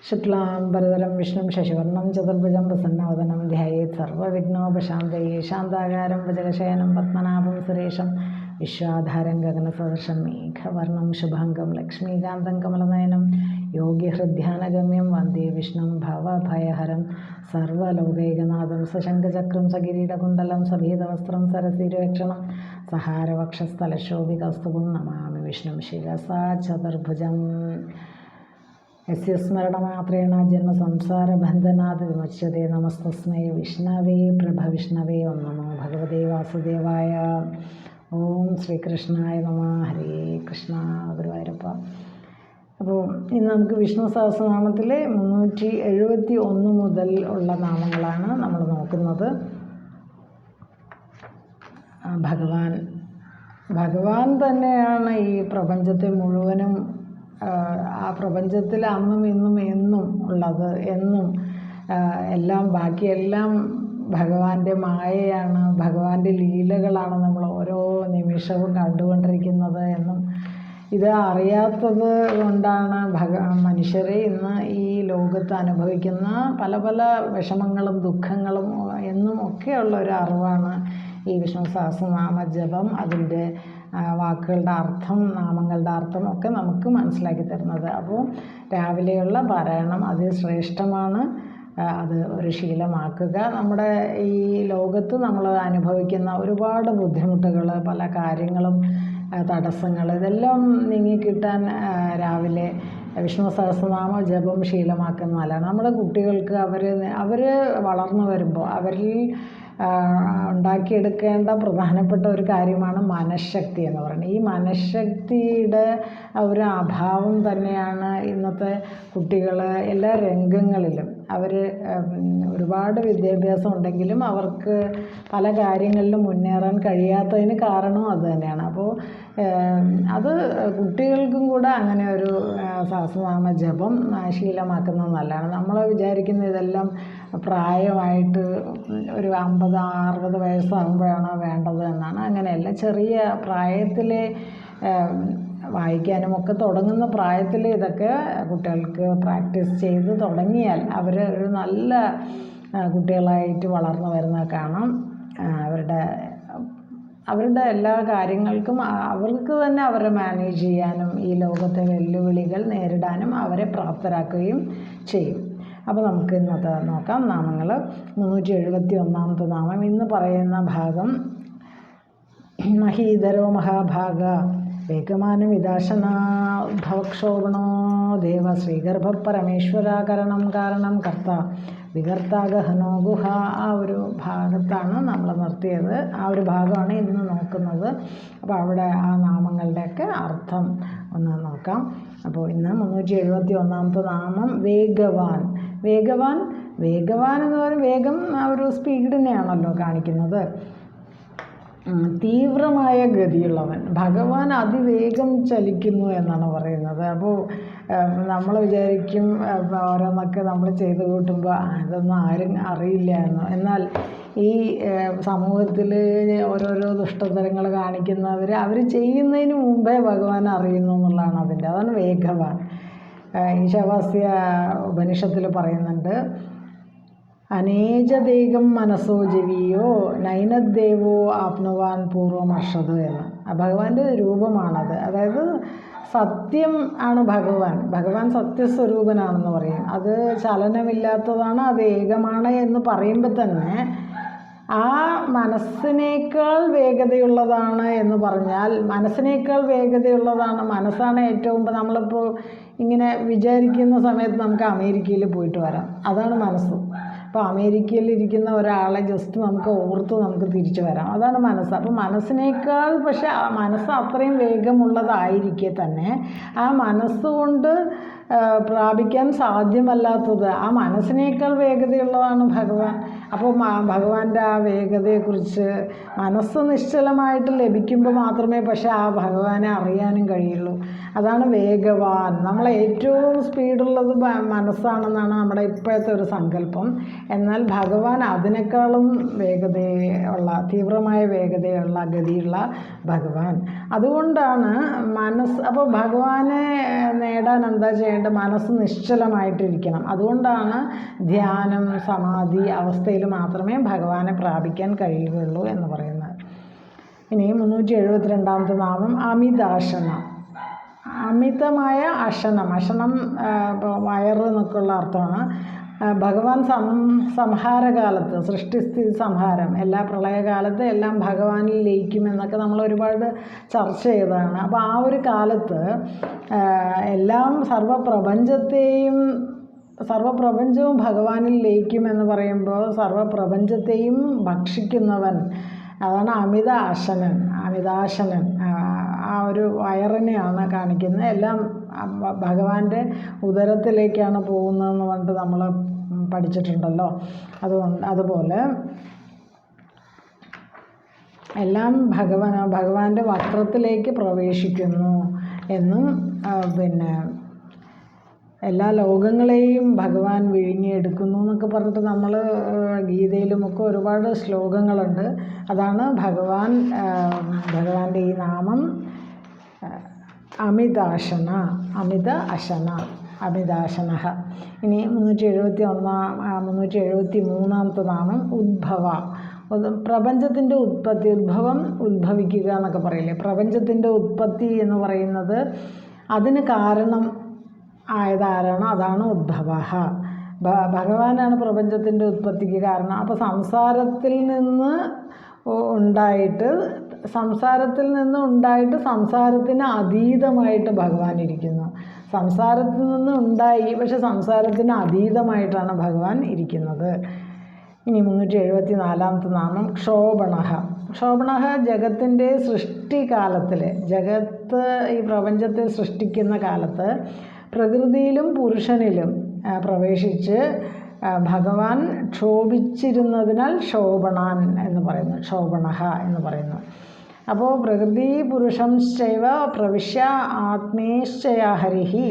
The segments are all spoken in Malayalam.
शुक्लांबरधरं विष्णुं शशिवर्णं चतुर्भुजं प्रसन्नवदनं ध्यायेत् सर्वविघ्नोपशान्तये शान्ताकारं भुजगशयनं पद्मनाभं सुरेशं विश्वाधारं गगनसदृशं मेघवर्णं शुभाङ्गं लक्ष्मीकान्तं कमलनयनं योगिहृद्ध्यानगम्यं वन्दे विष्णुं भवभयहरं सर्वलोकैकनाथं सशङ्खचक्रं सकिरीटकुण्डलं सभीतवस्त्रं सरसीरुवेक्षणं सहारवक्षस्थलशोभिकौस्तुभं नमामि विष्णुं शिरसा चतुर्भुजम् यस्य स्मरणमात्रेण जन्मसंसारबन्धनात् विमुच्यते नमस्तस्मै विष्णवे प्रभविष्णवे ओं नमो भगवते वासुदेवाय ഓം ശ്രീകൃഷ്ണായ നമ. ഹരേ കൃഷ്ണ. ഗുരുവായൂരപ്പ. അപ്പോൾ ഇന്ന് നമുക്ക് വിഷ്ണു സഹസ്രനാമത്തിലെ 371 മുതൽ ഉള്ള നാമങ്ങളാണ് നമ്മൾ നോക്കുന്നത്. ഭഗവാൻ തന്നെയാണ് ഈ പ്രപഞ്ചത്തെ മുഴുവനും, ആ പ്രപഞ്ചത്തിൽ അന്നും ഇന്നും എന്നും ഉള്ളത്, എന്നും എല്ലാം ബാക്കിയെല്ലാം ഭഗവാന്റെ മായയാണ്, ഭഗവാന്റെ ലീലകളാണ് നമ്മൾ ഓരോ നിമിഷവും കണ്ടുകൊണ്ടിരിക്കുന്നത് എന്നും ഇത് അറിയാത്തത് കൊണ്ടാണ് മനുഷ്യരെ ഇന്ന് ഈ ലോകത്ത് അനുഭവിക്കുന്ന പല പല വിഷമങ്ങളും ദുഃഖങ്ങളും എന്നും ഒക്കെയുള്ള ഒരു അറിവാണ് ഈ വിഷ്ണു സഹസ്രനാമ ജപം, അതിൻ്റെ വാക്കുകളുടെ അർത്ഥം, നാമങ്ങളുടെ അർത്ഥം ഒക്കെ നമുക്ക് മനസ്സിലാക്കി തരുന്നത്. അപ്പോൾ രാവിലെയുള്ള പാരായണം അതിശ്രേഷ്ഠമാണ്. അത് ഒരു ശീലമാക്കുക. നമ്മുടെ ഈ ലോകത്ത് നമ്മൾ അനുഭവിക്കുന്ന ഒരുപാട് ബുദ്ധിമുട്ടുകൾ, പല കാര്യങ്ങളും, തടസ്സങ്ങൾ, ഇതെല്ലാം നീങ്ങിക്കിട്ടാൻ രാവിലെ വിഷ്ണു സഹസ്രനാമ ജപം ശീലമാക്കുന്നതല്ലാണ്. നമ്മുടെ കുട്ടികൾക്ക് അവർ വളർന്നു വരുമ്പോൾ അവരിൽ ഉണ്ടാക്കിയെടുക്കേണ്ട പ്രധാനപ്പെട്ട ഒരു കാര്യമാണ് മനഃശക്തി എന്ന് പറയുന്നത്. ഈ മനഃശക്തിയുടെ ഒരു അഭാവം തന്നെയാണ് ഇന്നത്തെ കുട്ടികൾ എല്ലാ രംഗങ്ങളിലും. അവർ ഒരുപാട് വിദ്യാഭ്യാസം ഉണ്ടെങ്കിലും അവർക്ക് പല കാര്യങ്ങളിലും മുന്നേറാൻ കഴിയാത്തതിന് കാരണവും അത് തന്നെയാണ്. അപ്പോൾ അത് കുട്ടികൾക്കും കൂടെ അങ്ങനെ ഒരു സഹസ്രനാമ ജപം ശീലമാക്കുന്നത് നല്ലതാണ്. നമ്മൾ വിചാരിക്കുന്ന ഇതെല്ലാം പ്രായമായിട്ട് ഒരു 50-60 വയസ്സാകുമ്പോഴാണ് വേണ്ടത് എന്നാണ്. അങ്ങനെയല്ല, ചെറിയ പ്രായത്തിലെ വായിക്കാനും ഒക്കെ തുടങ്ങുന്ന പ്രായത്തിൽ ഇതൊക്കെ കുട്ടികൾക്ക് പ്രാക്ടീസ് ചെയ്ത് തുടങ്ങിയാൽ അവർ ഒരു നല്ല കുട്ടികളായിട്ട് വളർന്നു വരുന്നത് കാണാം. അവരുടെ എല്ലാ കാര്യങ്ങൾക്കും അവർക്ക് തന്നെ അവരെ മാനേജ് ചെയ്യാനും ഈ ലോകത്തെ വെല്ലുവിളികൾ നേരിടാനും അവരെ പ്രാപ്തരാക്കുകയും ചെയ്യും. അപ്പോൾ നമുക്ക് ഇന്നത്തെ നോക്കാം നാമങ്ങൾ. 371 നാമം. ഇന്ന് പറയുന്ന ഭാഗം മഹീധരോ മഹാഭാഗ വേഗമാനം വിദാശനാഭവക്ഷോഭണോ ദേവ ശ്രീഗർഭ പരമേശ്വരാകരണം കാരണം കർത്ത വികർത്താഗഹനോ ഗുഹ. ആ ഒരു ഭാഗത്താണ് നമ്മൾ നിർത്തിയത്. ആ ഒരു ഭാഗമാണ് ഇന്ന് നോക്കുന്നത്. അപ്പോൾ അവിടെ ആ നാമങ്ങളുടെയൊക്കെ അർത്ഥം ഒന്ന് നോക്കാം. അപ്പോൾ ഇന്ന് 371 നാമം വേഗവാൻ. വേഗവാൻ എന്ന് പറയുന്നത് വേഗം ആ ഒരു സ്പീഡിനെയാണല്ലോ കാണിക്കുന്നത്. തീവ്രമായ ഗതിയുള്ളവൻ. ഭഗവാൻ അതിവേഗം ചലിക്കുന്നു എന്നാണ് പറയുന്നത്. അപ്പോൾ നമ്മൾ വിചാരിക്കും ഓരോന്നൊക്കെ നമ്മൾ ചെയ്ത് കൂട്ടുമ്പോൾ അതൊന്നും ആരും അറിയില്ല എന്ന്. എന്നാൽ ഈ സമൂഹത്തിൽ ഓരോരോ ദുഷ്ടതരങ്ങൾ കാണിക്കുന്നവർ ചെയ്യുന്നതിന് മുമ്പേ ഭഗവാൻ അറിയുന്നു എന്നുള്ളതാണ് അതിൻ്റെ. അതാണ് വേഗവാൻ. ഈശാവാസ്യ ഉപനിഷത്തിൽ പറയുന്നുണ്ട്, അനേജദേകം മനസ്സോ ജവിയോ നൈനദ്ദേവോ ആപ്നുവാൻ പൂർവമർഷത് എന്ന്. ഭഗവാന്റെ രൂപമാണത്. അതായത് സത്യം ആണ് ഭഗവാൻ സത്യസ്വരൂപനാണെന്ന് പറയും. അത് ചലനമില്ലാത്തതാണ്, അത് ഏകമാണ് എന്ന് പറയുമ്പോൾ തന്നെ ആ മനസ്സിനേക്കാൾ വേഗതയുള്ളതാണ് എന്ന് പറഞ്ഞാൽ, മനസ്സിനേക്കാൾ വേഗതയുള്ളതാണ്. മനസ്സാണ് ഏറ്റവും. നമ്മളിപ്പോൾ ഇങ്ങനെ വിചാരിക്കുന്ന സമയത്ത് നമുക്ക് അമേരിക്കയിൽ പോയിട്ട് വരാം. അതാണ് മനസ്സ്. അപ്പോൾ അമേരിക്കയിൽ ഇരിക്കുന്ന ഒരാളെ ജസ്റ്റ് നമുക്ക് ഓർത്ത് നമുക്ക് തിരിച്ചു വരാം. അതാണ് മനസ്സ്. അപ്പോൾ മനസ്സിനേക്കാൾ, പക്ഷെ ആ മനസ്സ് അത്രയും വേഗമുള്ളതായിരിക്കെ തന്നെ ആ മനസ്സുകൊണ്ട് പ്രാപിക്കാൻ സാധ്യമല്ലാത്തത് ആ മനസ്സിനേക്കാൾ വേഗതയുള്ളതാണ് ഭഗവാൻ. അപ്പോൾ ഭഗവാന്റെ ആ വേഗതയെക്കുറിച്ച് മനസ്സ് നിശ്ചലമായിട്ട് ലഭിക്കുമ്പോൾ മാത്രമേ പക്ഷേ ആ ഭഗവാനെ അറിയാനും കഴിയുള്ളൂ. അതാണ് വേഗവാൻ. നമ്മളെ ഏറ്റവും സ്പീഡുള്ളത് മനസ്സാണെന്നാണ് നമ്മുടെ ഇപ്പോഴത്തെ ഒരു സങ്കല്പം. എന്നാൽ ഭഗവാൻ അതിനേക്കാളും വേഗതയുള്ള, തീവ്രമായ വേഗതയുള്ള ഗതിയുള്ള ഭഗവാൻ. അതുകൊണ്ടാണ് അപ്പോൾ ഭഗവാനെ നേടാൻ എന്താ ചെയ്യേണ്ടത്? മനസ്സ് നിശ്ചലമായിട്ടിരിക്കണം. അതുകൊണ്ടാണ് ധ്യാനം, സമാധി അവസ്ഥയിൽ മാത്രമേ ഭഗവാനെ പ്രാപിക്കാൻ കഴിയുകയുള്ളൂ എന്ന് പറയുന്നത്. ഇനി 372ാമത്തെ നാമം അമിതാശന. അമിതമായ അശനം. അശനം വയറ് എന്നൊക്കെയുള്ള അർത്ഥമാണ്. ഭഗവാൻ സംഹാരകാലത്ത്, സൃഷ്ടിസ്ഥിതി സംഹാരം, എല്ലാ പ്രളയകാലത്ത് എല്ലാം ഭഗവാനിൽ ലയിക്കുമെന്നൊക്കെ നമ്മൾ ഒരുപാട് ചർച്ച ചെയ്തതാണ്. അപ്പോൾ ആ ഒരു കാലത്ത് എല്ലാം സർവപ്രപഞ്ചവും ഭഗവാനിൽ ലയിക്കുമെന്ന് പറയുമ്പോൾ സർവപ്രപഞ്ചത്തെയും ഭക്ഷിക്കുന്നവൻ, അതാണ് അമിതാശനൻ. ആ ഒരു വയറിനെയാണ് കാണിക്കുന്നത്. എല്ലാം ഭഗവാന്റെ ഉദരത്തിലേക്കാണ് പോകുന്നതെന്ന് പറഞ്ഞിട്ട് നമ്മൾ പഠിച്ചിട്ടുണ്ടല്ലോ. അതുപോലെ എല്ലാം ഭഗവാന്റെ വക്രത്തിലേക്ക് പ്രവേശിക്കുന്നു എന്നും, പിന്നെ എല്ലാ ലോകങ്ങളെയും ഭഗവാൻ വിഴുങ്ങിയെടുക്കുന്നു എന്നൊക്കെ പറഞ്ഞിട്ട് നമ്മൾ ഗീതയിലുമൊക്കെ ഒരുപാട് ശ്ലോകങ്ങളുണ്ട്. അതാണ് ഭഗവാന്റെ ഈ നാമം അമിതാശന. ഇനി 373ാമത്തെ നാമം ഉദ്ഭവ. പ്രപഞ്ചത്തിൻ്റെ ഉത്പത്തി, ഉത്ഭവിക്കുക എന്നൊക്കെ പറയില്ലേ. പ്രപഞ്ചത്തിൻ്റെ ഉത്പത്തി എന്ന് പറയുന്നത് അതിന് കാരണം ആയതാരാണോ അതാണ് ഉദ്ഭവ. ഭഗവാനാണ് പ്രപഞ്ചത്തിൻ്റെ ഉത്പത്തിക്ക് കാരണം. അപ്പോൾ സംസാരത്തിൽ നിന്ന് ഉണ്ടായിട്ട് സംസാരത്തിന് അതീതമായിട്ട് ഭഗവാൻ ഇരിക്കുന്നു. സംസാരത്തിൽ നിന്ന് ഉണ്ടായി, പക്ഷെ സംസാരത്തിന് അതീതമായിട്ടാണ് ഭഗവാൻ ഇരിക്കുന്നത്. ഇനി 374ാമത്തെ നാമം ക്ഷോഭണ. ജഗത്തിൻ്റെ സൃഷ്ടികാലത്തിൽ, ജഗത്ത് ഈ പ്രപഞ്ചത്തെ സൃഷ്ടിക്കുന്ന കാലത്ത് പ്രകൃതിയിലും പുരുഷനിലും പ്രവേശിച്ച് ഭഗവാൻ ക്ഷോഭിച്ചിരുന്നതിനാൽ ക്ഷോഭണ എന്ന് പറയുന്നു. അപ്പോൾ പ്രകൃതി പുരുഷംശ്ചൈവ പ്രവിശ്യ ആത്മേശ്ചയ ഹരിഹി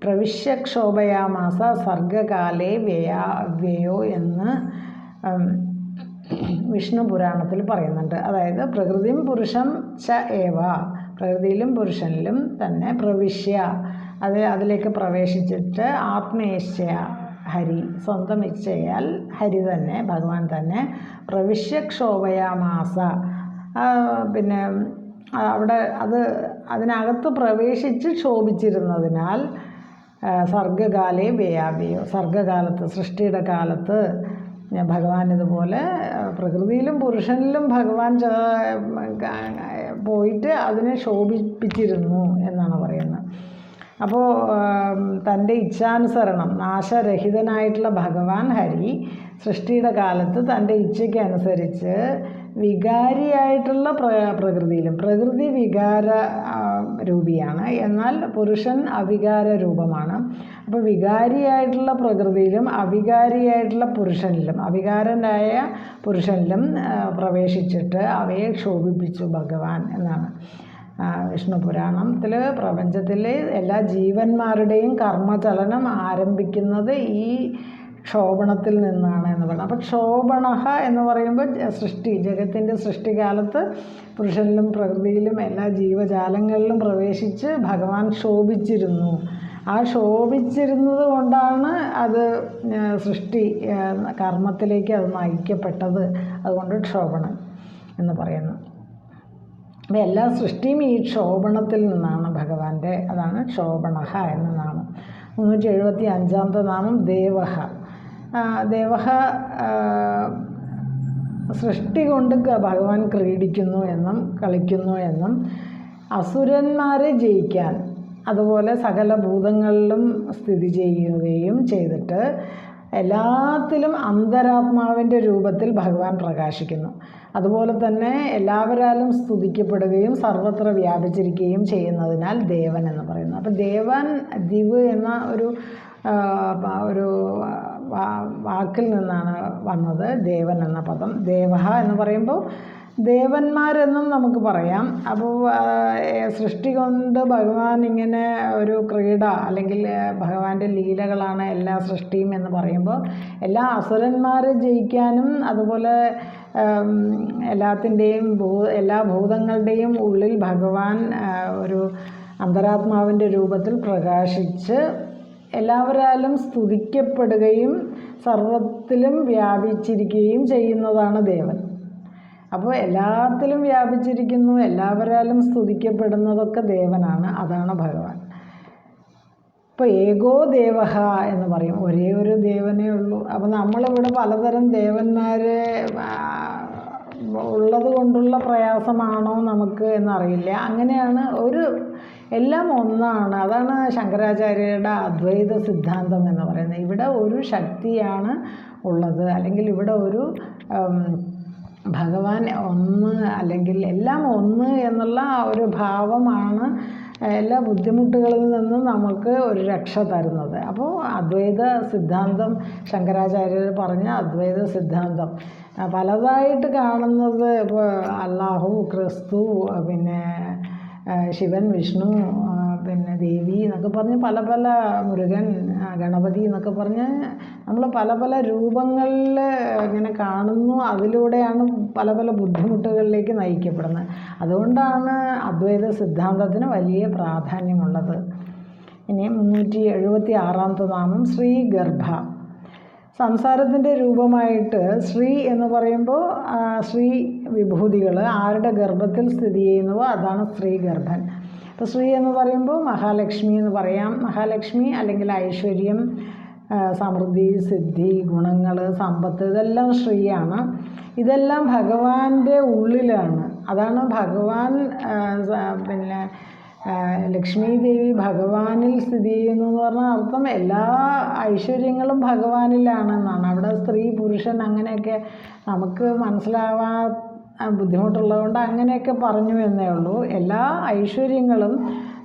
പ്രവിശ്യ ക്ഷോഭയാമാസ സർഗകാലേ വ്യയോ എന്ന് വിഷ്ണു പുരാണത്തിൽ പറയുന്നുണ്ട്. അതായത് പ്രകൃതിയും പുരുഷം ച ഏവ, പ്രകൃതിയിലും പുരുഷനിലും തന്നെ പ്രവിശ്യ, അതിലേക്ക് പ്രവേശിച്ചിട്ട് ആത്മേശ്ചയ ഹരി, സ്വന്തം ഇച്ഛയാൽ ഹരി തന്നെ, ഭഗവാൻ തന്നെ പ്രവിശ്യക്ഷോഭയാമാസ, പിന്നെ അവിടെ അതിനകത്ത് പ്രവേശിച്ച് ക്ഷോഭിച്ചിരുന്നതിനാൽ സർഗകാലേ വ്യയാവ്യോ, സർഗകാലത്ത്, സൃഷ്ടിയുടെ കാലത്ത് ഭഗവാൻ ഇതുപോലെ പ്രകൃതിയിലും പുരുഷനിലും ഭഗവാൻ പോയിട്ട് അതിനെ ശോഭിപ്പിച്ചിരുന്നു എന്നാണ് പറയുന്നത്. അപ്പോൾ തൻ്റെ ഇച്ഛാനുസരണം നാശരഹിതനായിട്ടുള്ള ഭഗവാൻ ഹരി സൃഷ്ടിയുടെ കാലത്ത് തൻ്റെ ഇച്ഛയ്ക്ക് അനുസരിച്ച് വികാരിയായിട്ടുള്ള പ്രകൃതിയിലും, പ്രകൃതി വികാര രൂപിയാണ്, എന്നാൽ പുരുഷൻ അവികാര രൂപമാണ്. അപ്പോൾ വികാരിയായിട്ടുള്ള പ്രകൃതിയിലും അവികാരിയായിട്ടുള്ള പുരുഷനിലും, അവികാരനായ പുരുഷനിലും പ്രവേശിച്ചിട്ട് അവയെ ക്ഷോഭിപ്പിച്ചു ഭഗവാൻ എന്നാണ് വിഷ്ണു പുരാണത്തിൽ. പ്രപഞ്ചത്തിലെ എല്ലാ ജീവന്മാരുടെയും കർമ്മചലനം ആരംഭിക്കുന്നത് ഈ ക്ഷോഭണത്തിൽ നിന്നാണ് എന്ന് പറയുന്നത്. അപ്പോൾ ക്ഷോഭണ എന്ന് പറയുമ്പോൾ ജഗത്തിൻ്റെ സൃഷ്ടികാലത്ത് പുരുഷനിലും പ്രകൃതിയിലും എല്ലാ ജീവജാലങ്ങളിലും പ്രവേശിച്ച് ഭഗവാൻ ശോഭിച്ചിരുന്നു. ആ ശോഭിച്ചിരുന്നത് കൊണ്ടാണ് അത് സൃഷ്ടി കർമ്മത്തിലേക്ക് അത് നയിക്കപ്പെട്ടത്. അതുകൊണ്ട് ക്ഷോഭണം എന്ന് പറയുന്നു. അപ്പോൾ എല്ലാ സൃഷ്ടിയും ഈ ക്ഷോഭണത്തിൽ നിന്നാണ് ഭഗവാന്റെ, അതാണ് ക്ഷോഭണ എന്ന നാമം. 375ാമത്തെ നാമം ദേവഹ. സൃഷ്ടി കൊണ്ട് ഭഗവാൻ ക്രീഡിക്കുന്നു എന്നും കളിക്കുന്നു എന്നും, അസുരന്മാരെ ജയിക്കാൻ, അതുപോലെ സകല ഭൂതങ്ങളിലും സ്ഥിതി ചെയ്യുകയും ചെയ്തിട്ട് എല്ലാത്തിലും അന്തരാത്മാവിൻ്റെ രൂപത്തിൽ ഭഗവാൻ പ്രകാശിക്കുന്നു. അതുപോലെ തന്നെ എല്ലാവരാലും സ്തുതിക്കപ്പെടുകയും സർവത്ര വ്യാപിച്ചിരിക്കുകയും ചെയ്യുന്നതിനാൽ ദേവൻ എന്ന് പറയുന്നു. അപ്പോൾ ദേവൻ, ദിവ് എന്ന ഒരു വാക്കിൽ നിന്നാണ് വന്നത് ദേവൻ എന്ന പദം. ദേവഹ എന്ന് പറയുമ്പോൾ ദേവന്മാരെന്നും നമുക്ക് പറയാം. അപ്പോൾ സൃഷ്ടി കൊണ്ട് ഭഗവാൻ ഇങ്ങനെ ഒരു ക്രീഡ അല്ലെങ്കിൽ ഭഗവാന്റെ ലീലകളാണ് എല്ലാ സൃഷ്ടിയും എന്ന് പറയുമ്പോൾ എല്ലാ അസുരന്മാരെ ജയിക്കാനും അതുപോലെ എല്ലാ ഭൂതങ്ങളുടെയും ഉള്ളിൽ ഭഗവാൻ ഒരു അന്തരാത്മാവിൻ്റെ രൂപത്തിൽ പ്രകാശിച്ച് എല്ലാവരാലും സ്തുതിക്കപ്പെടുകയും സർവത്തിലും വ്യാപിച്ചിരിക്കുകയും ചെയ്യുന്നതാണ് ദേവൻ. അപ്പോൾ എല്ലാത്തിലും വ്യാപിച്ചിരിക്കുന്നു, എല്ലാവരാലും സ്തുതിക്കപ്പെടുന്നതൊക്കെ ദേവനാണ്, അതാണ് ഭഗവാൻ. ഇപ്പോൾ ഏകോ ദേവഹ എന്ന് പറയും, ഒരേ ഒരു ദേവനേ ഉള്ളൂ. അപ്പോൾ നമ്മളിവിടെ പലതരം ദേവന്മാരെ ഉള്ളത് കൊണ്ടുള്ള പ്രയാസമാണോ നമുക്ക് എന്നറിയില്ല. അങ്ങനെയാണ് എല്ലാം ഒന്നാണ്. അതാണ് ശങ്കരാചാര്യരുടെ അദ്വൈത സിദ്ധാന്തം എന്ന് പറയുന്നത്. ഇവിടെ ഒരു ശക്തിയാണ് ഉള്ളത്, അല്ലെങ്കിൽ ഇവിടെ ഒരു ഭഗവാൻ ഒന്ന്, അല്ലെങ്കിൽ എല്ലാം ഒന്ന് എന്നുള്ള ഒരു ഭാവമാണ് എല്ലാ ബുദ്ധിമുട്ടുകളിൽ നിന്നും നമുക്ക് ഒരു രക്ഷ തരുന്നത്. അപ്പോൾ അദ്വൈത സിദ്ധാന്തം, ശങ്കരാചാര്യർ പറഞ്ഞ അദ്വൈത സിദ്ധാന്തം പലതായിട്ട് കാണുന്നത്, ഇപ്പോൾ അല്ലാഹു, ക്രിസ്തു, പിന്നെ ശിവൻ, വിഷ്ണു, പിന്നെ ദേവി എന്നൊക്കെ പറഞ്ഞ് പല പല, മുരുകൻ, ഗണപതി എന്നൊക്കെ പറഞ്ഞ് നമ്മൾ പല പല രൂപങ്ങളിൽ ഇങ്ങനെ കാണുന്നു. അതിലൂടെയാണ് പല പല ബുദ്ധിമുട്ടുകളിലേക്ക് നയിക്കപ്പെടുന്നത്. അതുകൊണ്ടാണ് അദ്വൈത സിദ്ധാന്തത്തിന് വലിയ പ്രാധാന്യമുള്ളത്. ഇനി 376-ാമത്തെ നാമം ശ്രീഗർഭ. സംസാരത്തിൻ്റെ രൂപമായിട്ട് ശ്രീ എന്ന് പറയുമ്പോൾ ശ്രീ വിഭൂതികൾ ആരുടെ ഗർഭത്തിൽ സ്ഥിതി ചെയ്യുന്നുവോ അതാണ് ശ്രീഗർഭൻ. അപ്പോൾ ശ്രീ എന്ന് പറയുമ്പോൾ മഹാലക്ഷ്മി എന്ന് പറയാം. മഹാലക്ഷ്മി അല്ലെങ്കിൽ ഐശ്വര്യം, സമൃദ്ധി, സിദ്ധി, ഗുണങ്ങൾ, സമ്പത്ത്, ഇതെല്ലാം ശ്രീയാണ്. ഇതെല്ലാം ഭഗവാന്റെ ഉള്ളിലാണ്. അതാണ് ഭഗവാൻ. പിന്നെ ലക്ഷ്മി ദേവി ഭഗവാനിൽ സ്ഥിതി ചെയ്യുന്നു എന്ന് പറഞ്ഞാൽ അർത്ഥം എല്ലാ ഐശ്വര്യങ്ങളും ഭഗവാനിലാണെന്നാണ്. അവിടെ സ്ത്രീ പുരുഷൻ അങ്ങനെയൊക്കെ നമുക്ക് മനസ്സിലാവാൻ ബുദ്ധിമുട്ടുള്ളതുകൊണ്ട് അങ്ങനെയൊക്കെ പറഞ്ഞു എന്നേ ഉള്ളൂ. എല്ലാ ഐശ്വര്യങ്ങളും,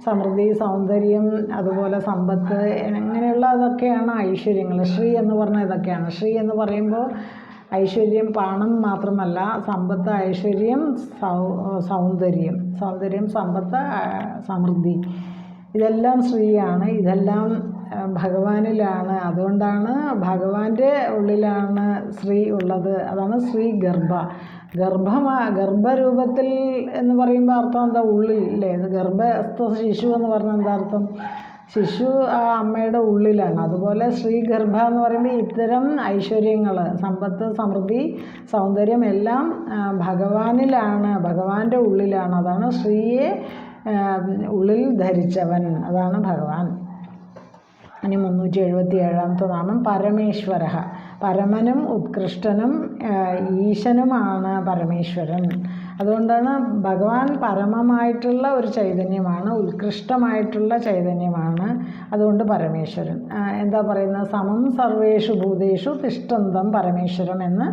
സമൃദ്ധി, സൗന്ദര്യം, അതുപോലെ സമ്പത്ത്, അങ്ങനെയുള്ള അതൊക്കെയാണ് ഐശ്വര്യങ്ങൾ. ശ്രീ എന്ന് പറഞ്ഞാൽ ഇതൊക്കെയാണ്. ശ്രീ എന്ന് പറയുമ്പോൾ ഐശ്വര്യം, പണം മാത്രമല്ല, സമ്പത്ത്, ഐശ്വര്യം, സൗന്ദര്യം, സമ്പത്ത്, സമൃദ്ധി, ഇതെല്ലാം ശ്രീയാണ്. ഇതെല്ലാം ഭഗവാനിലാണ്. അതുകൊണ്ടാണ് ഭഗവാന്റെ ഉള്ളിലാണ് ശ്രീ ഉള്ളത്. അതാണ് ശ്രീ ഗർഭരൂപത്തിൽ എന്ന് പറയുമ്പോൾ അർത്ഥം എന്താ? ഉള്ളിൽ അല്ലേ? ഗർഭസ്ഥ ശിശു എന്ന് പറഞ്ഞാൽ എന്താ അർത്ഥം? ശിശു ആ അമ്മയുടെ ഉള്ളിലാണ്. അതുപോലെ ശ്രീഗർഭ എന്ന് പറയുമ്പോൾ ഇത്തരം ഐശ്വര്യങ്ങൾ, സമ്പത്ത്, സമൃദ്ധി, സൗന്ദര്യം എല്ലാം ഭഗവാനിലാണ്, ഭഗവാന്റെ ഉള്ളിലാണ്. അതാണ് ശ്രീയെ ഉള്ളിൽ ധരിച്ചവൻ, അതാണ് ഭഗവാൻ. ഇനി 377-ാമത്തെ നാമം പരമേശ്വര. പരമനും ഉത്കൃഷ്ടനും ഈശനുമാണ് പരമേശ്വരൻ. അതുകൊണ്ടാണ് ഭഗവാൻ പരമമായിട്ടുള്ള ഒരു ചൈതന്യമാണ്, ഉത്കൃഷ്ടമായിട്ടുള്ള ചൈതന്യമാണ്. അതുകൊണ്ട് പരമേശ്വരൻ. എന്താ പറയുന്നത്? സമം സർവേഷു ഭൂതേഷു തിഷ്ടന്തം പരമേശ്വരം എന്ന്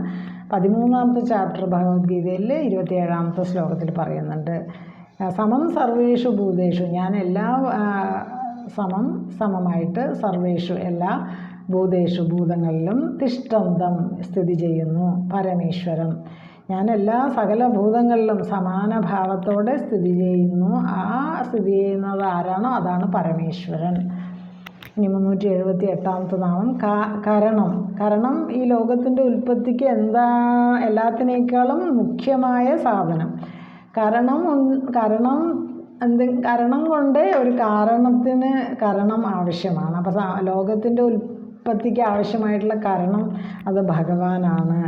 13-ാമത്തെ ചാപ്റ്റർ ഭഗവത്ഗീതയിൽ 27-ാമത്തെ ശ്ലോകത്തിൽ പറയുന്നുണ്ട്. സമം സർവേഷു ഭൂതേഷു, ഞാൻ എല്ലാ സമമായിട്ട്, സർവേഷു എല്ലാ ഭൂതേഷു ഭൂതങ്ങളിലും, തിഷ്ടന്തം സ്ഥിതി ചെയ്യുന്നു പരമേശ്വരം, ഞാൻ എല്ലാ സകല ഭൂതങ്ങളിലും സമാനഭാവത്തോടെ സ്ഥിതി ചെയ്യുന്നു. ആ സ്ഥിതി ചെയ്യുന്നത് ആരാണോ അതാണ് പരമേശ്വരൻ. ഇനി 378-ാമത്തെ നാമം കരണം. ഈ ലോകത്തിൻ്റെ ഉൽപ്പത്തിക്ക് എല്ലാത്തിനേക്കാളും മുഖ്യമായ സാധനം. കാരണം കൊണ്ട് ഒരു കാരണത്തിന് കരണം ആവശ്യമാണ്. അപ്പോൾ ലോകത്തിൻ്റെ ഉൽപ്പത്തിക്ക് ആവശ്യമായിട്ടുള്ള കാരണം അത് ഭഗവാനാണ്.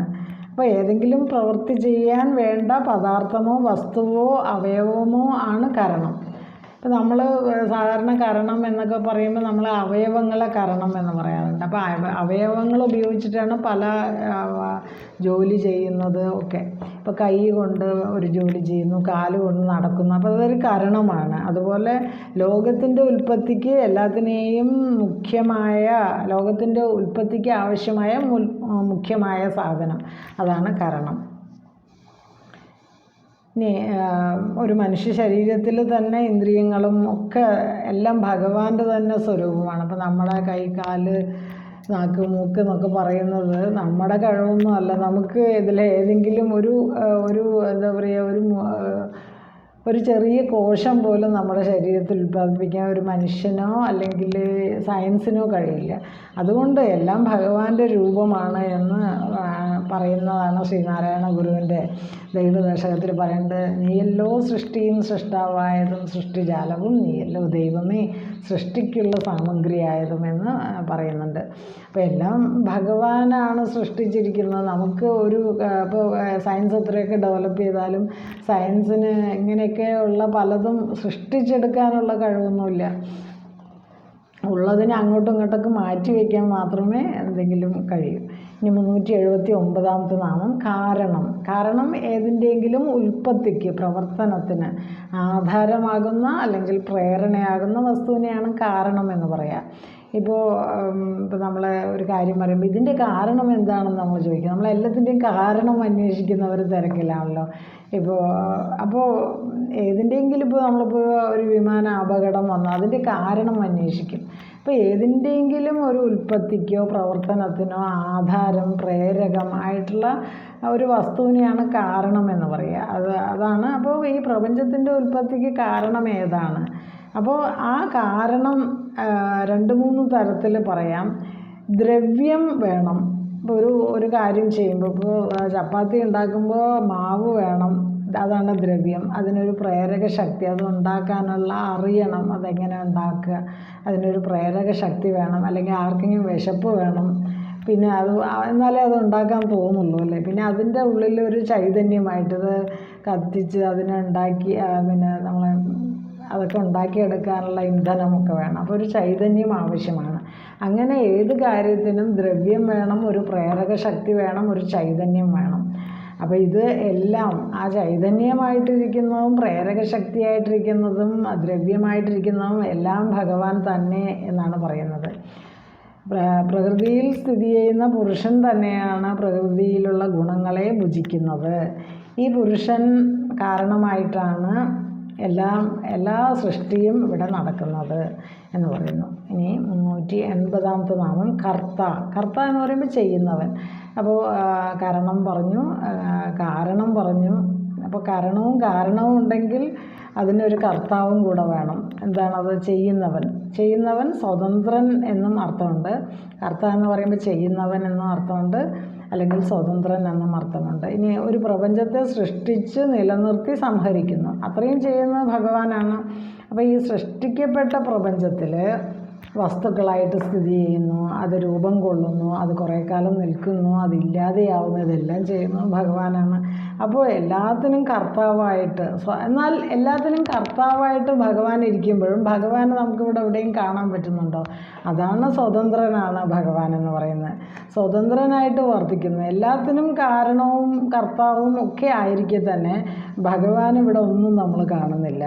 അപ്പോൾ ഏതെങ്കിലും പ്രവൃത്തി ചെയ്യാൻ വേണ്ട പദാർത്ഥമോ വസ്തുവോ അവയവമോ ആണ് കരണം. ഇപ്പോൾ നമ്മൾ സാധാരണ കരണം എന്നൊക്കെ പറയുമ്പോൾ നമ്മൾ അവയവങ്ങളെ കരണം എന്ന് പറയാറുണ്ട്. അപ്പോൾ അവയവങ്ങൾ ഉപയോഗിച്ചിട്ടാണ് പല ജോലി ചെയ്യുന്നത് ഒക്കെ. ഇപ്പോൾ കൈ കൊണ്ട് ഒരു ജോലി ചെയ്യുന്നു, കാല് കൊണ്ട് നടക്കുന്നു, അപ്പോൾ അതൊരു കരണമാണ്. അതുപോലെ ലോകത്തിൻ്റെ ഉൽപ്പത്തിക്ക് എല്ലാത്തിനെയും ലോകത്തിൻ്റെ ഉൽപ്പത്തിക്ക് ആവശ്യമായ മുഖ്യമായ സാധനം അതാണ് കരണം. ഇനി ഒരു മനുഷ്യ ശരീരത്തിൽ തന്നെ ഇന്ദ്രിയങ്ങളും ഒക്കെ എല്ലാം ഭഗവാന്റെ തന്നെ സ്വരൂപമാണ്. അപ്പോൾ നമ്മുടെ കൈ, കാല്, നാക്ക് മൂക്ക് എന്നൊക്കെ പറയുന്നത് നമ്മുടെ കഴിവൊന്നും അല്ല. നമുക്ക് ഇതിലേതെങ്കിലും ഒരു എന്താ പറയുക, ഒരു ചെറിയ കോശം പോലും നമ്മുടെ ശരീരത്തിൽ ഉൽപ്പാദിപ്പിക്കാൻ ഒരു മനുഷ്യനോ അല്ലെങ്കിൽ സയൻസിനോ കഴിയില്ല. അതുകൊണ്ട് എല്ലാം ഭഗവാന്റെ രൂപമാണ് എന്ന് പറയുന്നതാണ് ശ്രീനാരായണ ഗുരുവിൻ്റെ ദൈവദശകത്തിൽ പറയുന്നത്. നീയല്ലോ സൃഷ്ടിയും സൃഷ്ടാവായതും സൃഷ്ടിജാലവും, നീയല്ലോ ദൈവമേ സൃഷ്ടിക്കുള്ള സാമഗ്രിയായതും എന്ന് പറയുന്നുണ്ട്. അപ്പോൾ എല്ലാം ഭഗവാനാണ് സൃഷ്ടിച്ചിരിക്കുന്നത്. നമുക്ക് ഇപ്പോൾ സയൻസ് എത്രയൊക്കെ ഡെവലപ്പ് ചെയ്താലും സയൻസിന് ഇങ്ങനെയൊക്കെയുള്ള പലതും സൃഷ്ടിച്ചെടുക്കാനുള്ള കഴിവൊന്നുമില്ല. ഉള്ളതിനെ അങ്ങോട്ടും ഇങ്ങോട്ടൊക്കെ മാറ്റി വയ്ക്കാൻ മാത്രമേ എന്തെങ്കിലും കഴിയൂ. ഇനി 379 നാമം കാരണം. കാരണം ഏതിൻ്റെയെങ്കിലും ഉൽപ്പത്തിക്ക്, പ്രവർത്തനത്തിന് ആധാരമാകുന്ന അല്ലെങ്കിൽ പ്രേരണയാകുന്ന വസ്തുവിനെയാണ് കാരണം എന്ന് പറയാം. ഇപ്പോൾ നമ്മൾ ഒരു കാര്യം പറയുമ്പോൾ ഇതിൻ്റെ കാരണം എന്താണെന്ന് നമ്മൾ ചോദിക്കും. നമ്മളെല്ലാത്തിൻ്റെയും കാരണം അന്വേഷിക്കുന്നവർ തിരക്കിലാണല്ലോ. അപ്പോൾ ഏതിൻ്റെയെങ്കിലും നമ്മളിപ്പോൾ ഒരു വിമാന അപകടം വന്നു അതിൻ്റെ കാരണം അന്വേഷിക്കും. അപ്പോൾ ഏതിൻ്റെയെങ്കിലും ഒരു ഉൽപ്പത്തിക്കോ പ്രവർത്തനത്തിനോ ആധാരം, പ്രേരകമായിട്ടുള്ള ഒരു വസ്തുവിനെയാണ് കാരണം എന്ന് പറയുക. അതാണ്. അപ്പോൾ ഈ പ്രപഞ്ചത്തിൻ്റെ ഉൽപ്പത്തിക്ക് കാരണം ഏതാണ്? അപ്പോൾ ആ കാരണം 2-3 തരത്തിൽ പറയാം. ദ്രവ്യം വേണം. ഇപ്പോൾ ഒരു കാര്യം ചെയ്യുമ്പോൾ, ഇപ്പോൾ ചപ്പാത്തി ഉണ്ടാക്കുമ്പോൾ മാവ് വേണം, അതാണ് ദ്രവ്യം. അതിനൊരു പ്രേരക ശക്തി, അത് ഉണ്ടാക്കാനുള്ള അറിയണം, അതെങ്ങനെ ഉണ്ടാക്കുക, അതിനൊരു പ്രേരക ശക്തി വേണം. അല്ലെങ്കിൽ ആർക്കെങ്കിലും വിശപ്പ് വേണം, പിന്നെ എന്നാലേ അത് ഉണ്ടാക്കാൻ തോന്നുള്ളൂ അല്ലേ. പിന്നെ അതിൻ്റെ ഉള്ളിലൊരു ചൈതന്യമായിട്ടത് കത്തിച്ച് അതിനെ ഉണ്ടാക്കി പിന്നെ അതൊക്കെ ഉണ്ടാക്കിയെടുക്കാനുള്ള ഇന്ധനമൊക്കെ വേണം. അപ്പോൾ ഒരു ചൈതന്യം ആവശ്യമാണ്. അങ്ങനെ ഏത് കാര്യത്തിനും ദ്രവ്യം വേണം, ഒരു പ്രേരക ശക്തി വേണം, ഒരു ചൈതന്യം വേണം. അപ്പോൾ ഇത് എല്ലാം ആ ചൈതന്യമായിട്ടിരിക്കുന്നതും പ്രേരക ശക്തിയായിട്ടിരിക്കുന്നതും ദ്രവ്യമായിട്ടിരിക്കുന്നതും എല്ലാം ഭഗവാൻ തന്നെ എന്നാണ് പറയുന്നത്. പ്രകൃതിയിൽ സ്ഥിതി ചെയ്യുന്ന പുരുഷൻ തന്നെയാണ് പ്രകൃതിയിലുള്ള ഗുണങ്ങളെ ഭുജിക്കുന്നത്. ഈ പുരുഷൻ കാരണമായിട്ടാണ് എല്ലാ സൃഷ്ടിയും ഇവിടെ നടക്കുന്നത് എന്ന് പറയുന്നു. ഇനി 380 നാമം കർത്ത. കർത്ത എന്ന് പറയുമ്പോൾ ചെയ്യുന്നവൻ. അപ്പോൾ കാരണം പറഞ്ഞു, കാരണം പറഞ്ഞു. അപ്പോൾ കാരണവും ഉണ്ടെങ്കിൽ അതിനൊരു കർത്താവും കൂടെ വേണം. എന്താണത്? ചെയ്യുന്നവൻ സ്വതന്ത്രൻ എന്നും അർത്ഥമുണ്ട്. കർത്ത എന്ന് പറയുമ്പോൾ ചെയ്യുന്നവൻ എന്നും അർത്ഥമുണ്ട്, അല്ലെങ്കിൽ സ്വതന്ത്രൻ എന്നും അർത്ഥമുണ്ട്. ഇനി ഒരു പ്രപഞ്ചത്തെ സൃഷ്ടിച്ച് നിലനിർത്തി സംഹരിക്കുന്നു, അത്രയും ചെയ്യുന്നത് ഭഗവാനാണ്. അപ്പോൾ ഈ സൃഷ്ടിക്കപ്പെട്ട പ്രപഞ്ചത്തിൽ വസ്തുക്കളായിട്ട് സ്ഥിതി ചെയ്യുന്നു, അത് രൂപം കൊള്ളുന്നു, അത് കുറേ കാലം നിൽക്കുന്നു, അതില്ലാതെയാവുന്നു, ഇതെല്ലാം ചെയ്യുന്നത് ഭഗവാനാണ്. അപ്പോൾ എല്ലാത്തിനും കർത്താവായിട്ട് എന്നാൽ എല്ലാത്തിനും കർത്താവായിട്ട് ഭഗവാൻ ഇരിക്കുമ്പോഴും ഭഗവാനെ നമുക്കിവിടെ എവിടെയും കാണാൻ പറ്റുന്നുണ്ടോ? അതാണ് സ്വതന്ത്രനാണ് ഭഗവാൻ എന്ന് പറയുന്നത്. സ്വതന്ത്രനായിട്ട് വർത്തിക്കുന്നു. എല്ലാത്തിനും കാരണവും കർത്താവും ഒക്കെ ആയിരിക്കെ തന്നെ ഭഗവാൻ ഇവിടെ ഒന്നും നമ്മൾ കാണുന്നില്ല.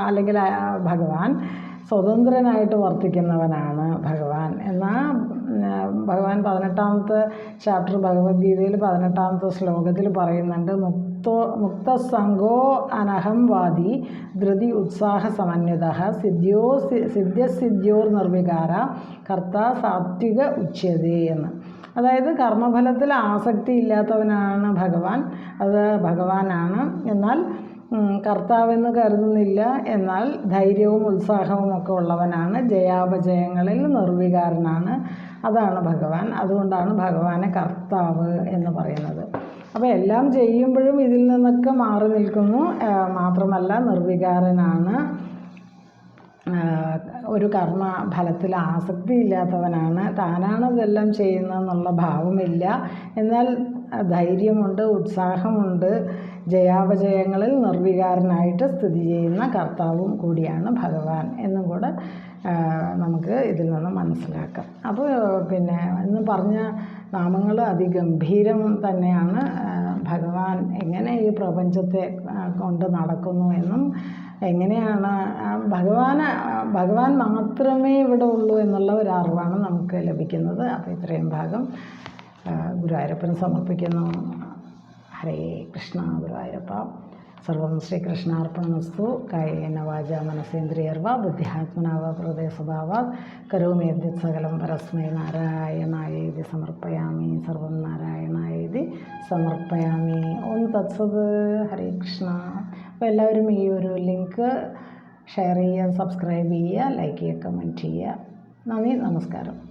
അല്ലെങ്കിൽ ഭഗവാൻ സ്വതന്ത്രനായിട്ട് വർത്തിക്കുന്നവനാണ് ഭഗവാൻ. എന്നാൽ ഭഗവാൻ 18ാമത്തെ ചാപ്റ്റർ ഭഗവത്ഗീതയിൽ 18ാമത്തെ ശ്ലോകത്തിൽ പറയുന്നുണ്ട്, മുക്തസംഗോ അനഹംവാദി ധൃതി ഉത്സാഹ സമന്വിതഃ സിദ്ധ്യോർ നിർവികാര കർത്ത സാത്വിക ഉച്യതേ എന്ന്. അതായത് കർമ്മഫലത്തിൽ ആസക്തി ഇല്ലാത്തവനാണ് ഭഗവാൻ, അത് ഭഗവാനാണ്. എന്നാൽ കർത്താവെന്ന് കരുതുന്നില്ല, എന്നാൽ ധൈര്യവും ഉത്സാഹവും ഒക്കെ ഉള്ളവനാണ്, ജയാപജയങ്ങളിൽ നിർവികാരനാണ്, അതാണ് ഭഗവാൻ. അതുകൊണ്ടാണ് ഭഗവാനെ കർത്താവ് എന്ന് പറയുന്നത്. അപ്പോൾ എല്ലാം ചെയ്യുമ്പോഴും ഇതിൽ നിന്നൊക്കെ മാറി നിൽക്കുന്നു. മാത്രമല്ല നിർവികാരനാണ്, ഒരു കർമ്മ ഫലത്തിൽ ആസക്തി ഇല്ലാത്തവനാണ്, താനാണ് ഇതെല്ലാം ചെയ്യുന്നതെന്നുള്ള ഭാവമില്ല. എന്നാൽ ധൈര്യമുണ്ട്, ഉത്സാഹമുണ്ട്, ജയാപജയങ്ങളിൽ നിർവികാരനായിട്ട് സ്ഥിതി ചെയ്യുന്ന കർത്താവും കൂടിയാണ് ഭഗവാൻ എന്നും കൂടെ നമുക്ക് ഇതിൽ നിന്ന് മനസ്സിലാക്കാം. അപ്പോൾ പിന്നെ ഇന്ന് പറഞ്ഞ നാമങ്ങൾ അതിഗംഭീരം തന്നെയാണ്. ഭഗവാൻ എങ്ങനെ ഈ പ്രപഞ്ചത്തെ കൊണ്ട് നടക്കുന്നു എന്നും എങ്ങനെയാണ് ഭഗവാൻ മാത്രമേ ഇവിടെ ഉള്ളൂ എന്നുള്ള ഒരു അറിവാണ് നമുക്ക് ലഭിക്കുന്നത്. അപ്പോൾ ഇത്രയും ഭാഗം ഗുരുവായൂരപ്പന് സമർപ്പിക്കുന്നു. ഹരേ കൃഷ്ണ. ഗുരുവായൂരപ്പ സർവം ശ്രീകൃഷ്ണാർപ്പണമസ്തു. കായേന വാചാ മനസേന്ദ്രിയർവാ ബുദ്ധ്യാത്മനാവാ പ്രകൃതിസ്വഭാവാത് കരോമി യദ്യത് സകലം പരസ്മൈ നാരായണായേതി സമർപ്പയാമി. സർവം നാരായണായേതി സമർപ്പയാമി. ഓം തത്സത്. ഹരേ കൃഷ്ണ. അപ്പോൾ എല്ലാവരും ഈ ഒരു ലിങ്ക് ഷെയർ ചെയ്യുക, സബ്സ്ക്രൈബ് ചെയ്യുക, ലൈക്ക് ചെയ്യുക, കമൻറ്റ് ചെയ്യുക. നന്ദി, നമസ്കാരം.